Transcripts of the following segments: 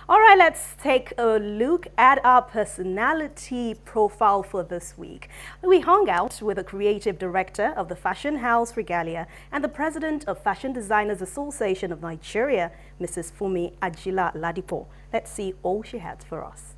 All right, let's take a look at our personality profile for this week. We hung out with the creative director of the fashion house Regalia and the president of Fashion Designers Association of Nigeria, Mrs. Funmi Ajila-Ladipo. Let's see all she had for us.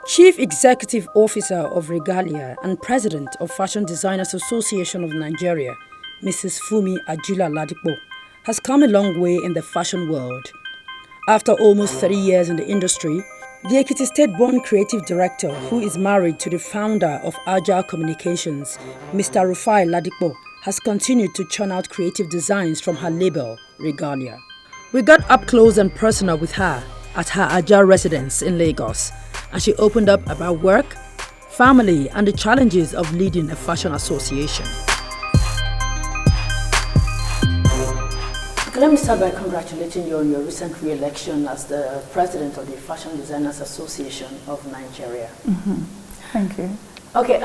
Chief Executive Officer of Regalia and President of Fashion Designers Association of Nigeria, Mrs. Funmi Ajila-Ladipo, has come a long way in the fashion world. After almost 30 years in the industry, the Ekiti State-born creative director, who is married to the founder of Agile Communications, Mr. Metrofile Ladipo, has continued to churn out creative designs from her label, Regalia. We got up close and personal with her at her Agile residence in Lagos, and she opened up about work, family, and the challenges of leading a fashion association. Okay, let me start by congratulating you on your recent re-election as the president of the Fashion Designers Association of Nigeria. Thank you. Okay,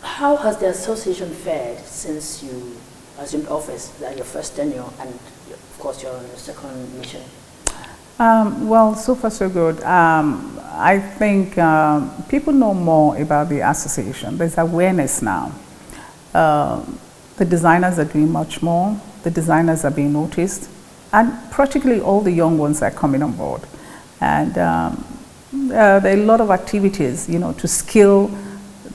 how has the association fared since you assumed office, that your first tenure, and of course you're on your second mission? Well, so far so good. I think people know more about the association. There's awareness now. The designers are doing much more. The designers are being noticed. And practically all the young ones are coming on board. And there are a lot of activities, to skill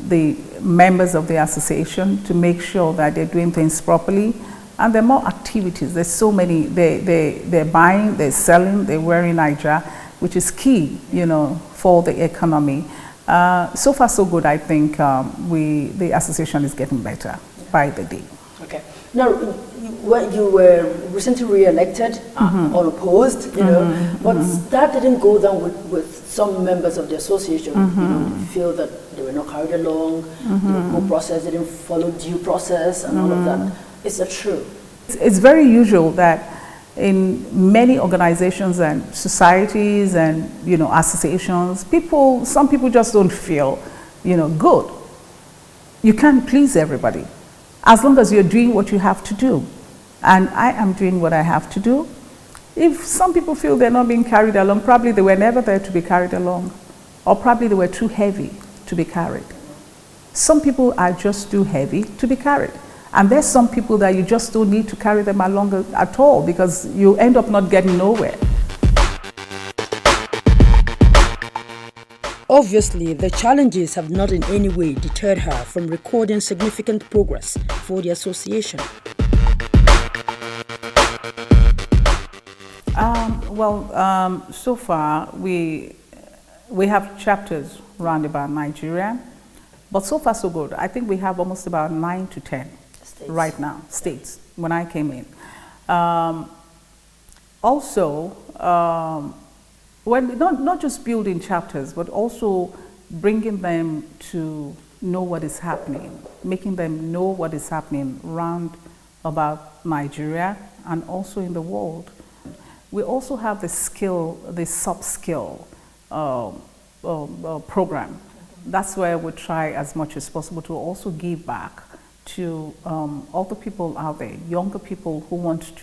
the members of the association to make sure that they're doing things properly. And there are more activities. There's so many. They're buying, they're selling, they're wearing Nigeria, which is key, for the economy. So far, so good. I think the association is getting better by the day. Okay. Now, you were recently re-elected, unopposed, but that didn't go down with some members of the association. Feel that they were not carried along. The whole process didn't follow due process, and all of that. Is that true? It's very usual that in many organizations and societies and associations, some people just don't feel good. You can't please everybody, as long as you're doing what you have to do. And I am doing what I have to do. If some people feel they're not being carried along, probably they were never there to be carried along, or probably they were too heavy to be carried. Some people are just too heavy to be carried. And there's some people that you just don't need to carry them along at all, because you end up not getting nowhere. Obviously, the challenges have not in any way deterred her from recording significant progress for the association. So far we have chapters around about Nigeria, but so far so good. I think we have almost about 9 to 10 states right now, states, when I came in. When not just building chapters, but also bringing them to know what is happening, making them know what is happening around about Nigeria and also in the world. We also have the sub-skill program. That's where we try as much as possible to also give back to all the people out there, younger people who want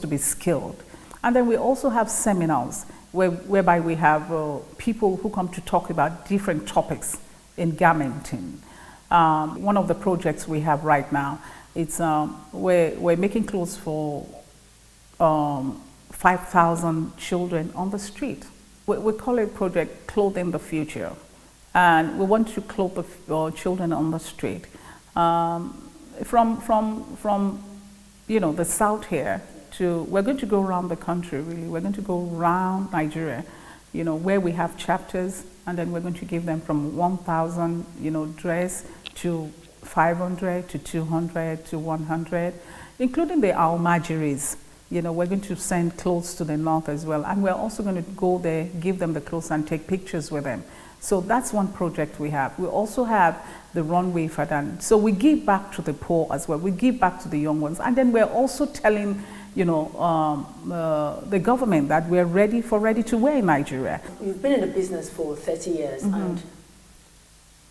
to be skilled. And then we also have seminars whereby we have people who come to talk about different topics in garmenting. One of the projects we have right now, it's we're making clothes for 5,000 children on the street. We call it Project Clothing the Future. And we want to clothe the children on the street. From the south here we're going to go around the country, really. We're going to go around Nigeria, where we have chapters, and then we're going to give them from 1,000, dress to 500 to 200 to 100, including the almajiris. We're going to send clothes to the north as well, and we're also going to go there, give them the clothes and take pictures with them. So that's one project we have. We also have the runway FADAN. So we give back to the poor as well. We give back to the young ones. And then we're also telling the government that we're ready to wear in Nigeria. You've been in the business for 30 years, and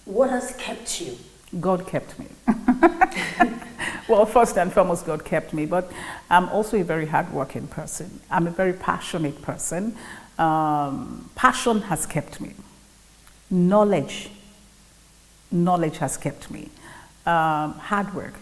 what has kept you? God kept me. Well, first and foremost, God kept me, but I'm also a very hardworking person. I'm a very passionate person. Passion has kept me. Knowledge has kept me. Hard work,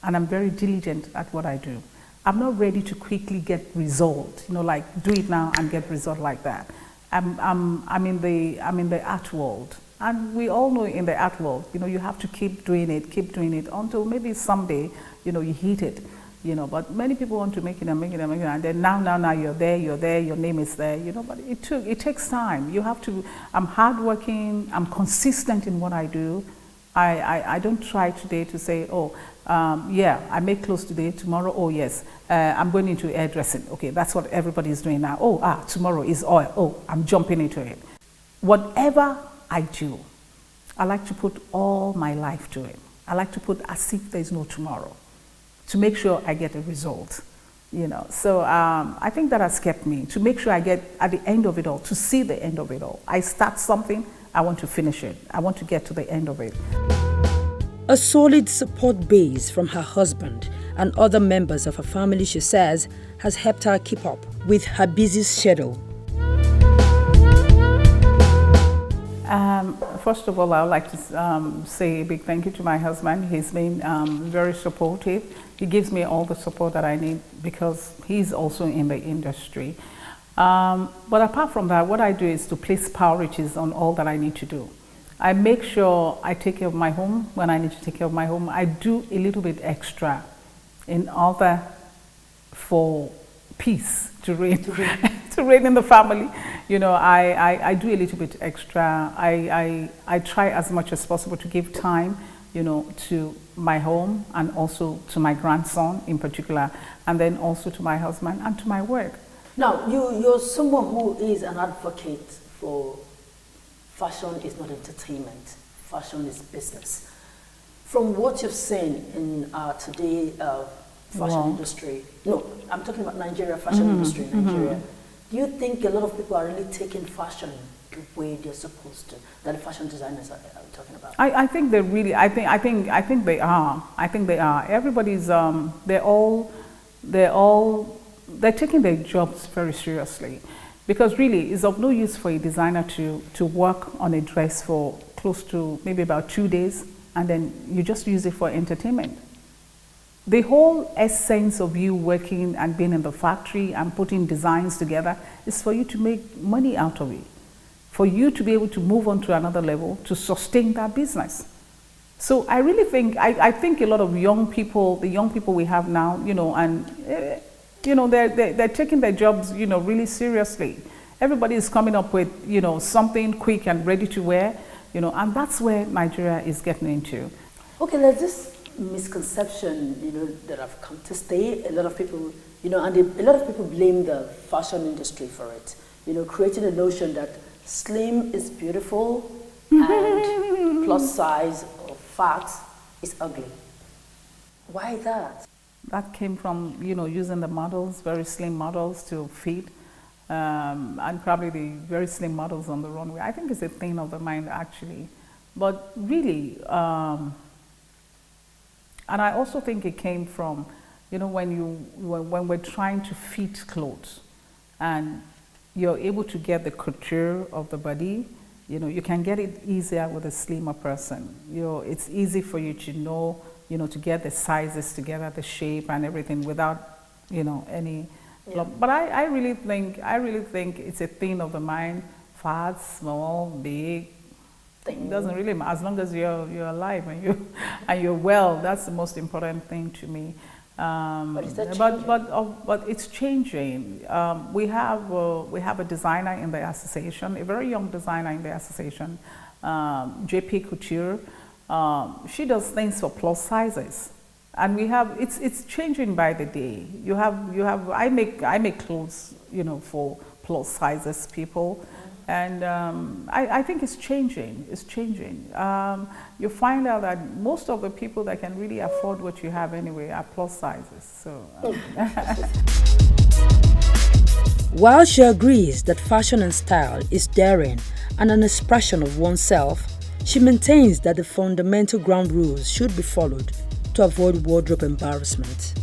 and I'm very diligent at what I do. I'm not ready to quickly get result, like do it now and get result like that. I'm in the art world. And we all know in the art world, you have to keep doing it until maybe someday, you hit it, but many people want to make it, and then now you're there, your name is there, but it takes time. You have to, I'm hardworking, I'm consistent in what I do. I don't try today to say, yeah, I make clothes today, tomorrow, oh yes, I'm going into hairdressing. Okay, that's what everybody is doing now. Tomorrow is oil. Oh, I'm jumping into it. Whatever I do, I like to put all my life to it. I like to put as if there's no tomorrow to make sure I get a result, So I think that has kept me, to make sure I get at the end of it all, to see the end of it all. I start something, I want to finish it. I want to get to the end of it. A solid support base from her husband and other members of her family, she says, has helped her keep up with her busy schedule. First of all, I would like to say a big thank you to my husband. He's been very supportive. He gives me all the support that I need because he's also in the industry. But apart from that, what I do is to place priorities on all that I need to do. I make sure I take care of my home when I need to take care of my home. I do a little bit extra in order for peace to reign, to reign in the family. I do a little bit extra. I try as much as possible to give time, to my home and also to my grandson in particular, and then also to my husband and to my work. Now, you're someone who is an advocate for fashion is not entertainment, fashion is business. From what you've seen in today fashion industry, no, I'm talking about Nigeria, fashion industry in Nigeria. Do you think a lot of people are really taking fashion the way they're supposed to, that the fashion designers are talking about? I think they really, I think they are. I think they are. Everybody's, they're taking their jobs very seriously, because really it's of no use for a designer to work on a dress for close to maybe about 2 days and then you just use it for entertainment. The whole essence of you working and being in the factory and putting designs together is for you to make money out of it, for you to be able to move on to another level, to sustain that business. So I really think, I think a lot of young people, the young people we have now, they're taking their jobs, really seriously. Everybody is coming up with, something quick and ready to wear, and that's where Nigeria is getting into. Okay, there's this misconception, that have come to stay. A lot of people, a lot of people blame the fashion industry for it. Creating a notion that slim is beautiful and plus size or fat is ugly. Why that? That came from, using the models, very slim models to fit, and probably the very slim models on the runway. I think it's a thing of the mind, actually. But really, and I also think it came from, when we're trying to fit clothes, and you're able to get the couture of the body, you can get it easier with a slimmer person. It's easy for you to know, to get the sizes together, the shape and everything without, any. Yeah. But I really think it's a thing of the mind. Fat, small, big, it doesn't really matter as long as you're alive and you're well. That's the most important thing to me. But is that changing? But it's changing. We have a designer in the association, a very young designer in the association, JP Couture. She does things for plus sizes, and it's changing by the day. I make clothes, for plus sizes people, and I think it's changing. It's changing. You find out that most of the people that can really afford what you have anyway are plus sizes. So. While she agrees that fashion and style is daring and an expression of oneself, She maintains that the fundamental ground rules should be followed to avoid wardrobe embarrassment.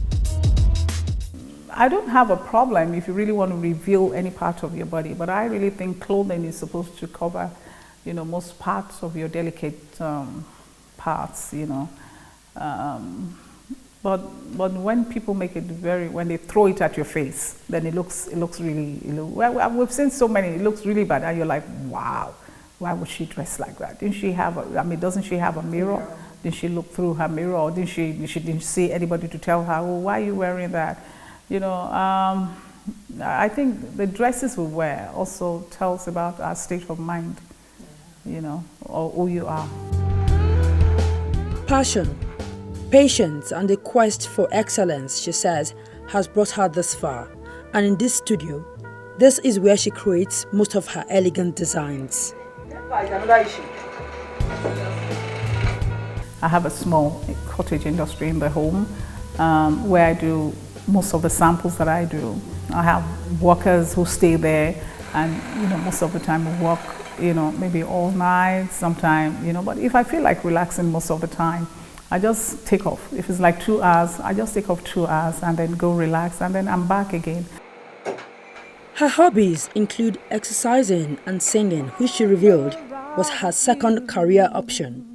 I don't have a problem if you really want to reveal any part of your body, but I really think clothing is supposed to cover, most parts of your delicate parts, But when people make it when they throw it at your face, then it looks really, well, we've seen so many, it looks really bad, and you're like, wow, why would she dress like that? Doesn't she have a mirror? Did she look through her mirror, or didn't she see anybody to tell her, oh, why are you wearing that? I think the dresses we wear also tells about our state of mind, or who you are. Passion, patience, and the quest for excellence, she says, has brought her this far. And in this studio, this is where she creates most of her elegant designs. I have a small cottage industry in the home where I do most of the samples that I do. I have workers who stay there, and most of the time we work, maybe all night, sometime, but if I feel like relaxing most of the time, I just take off. If it's like 2 hours, I just take off 2 hours and then go relax, and then I'm back again. Her hobbies include exercising and singing, which she revealed was her second career option.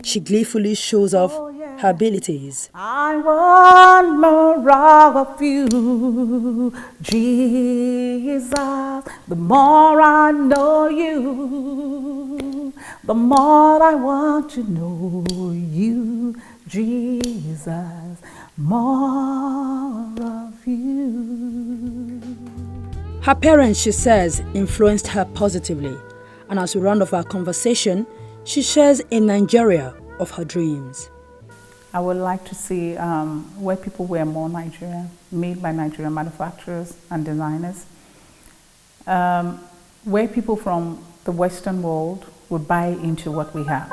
She gleefully shows off her abilities. I want more of you, Jesus. The more I know you, the more I want to know you, Jesus. More of you. Her parents, she says, influenced her positively. And as we round off our conversation, she shares a Nigeria of her dreams. I would like to see where people wear more Nigerian, made by Nigerian manufacturers and designers. Where people from the Western world would buy into what we have.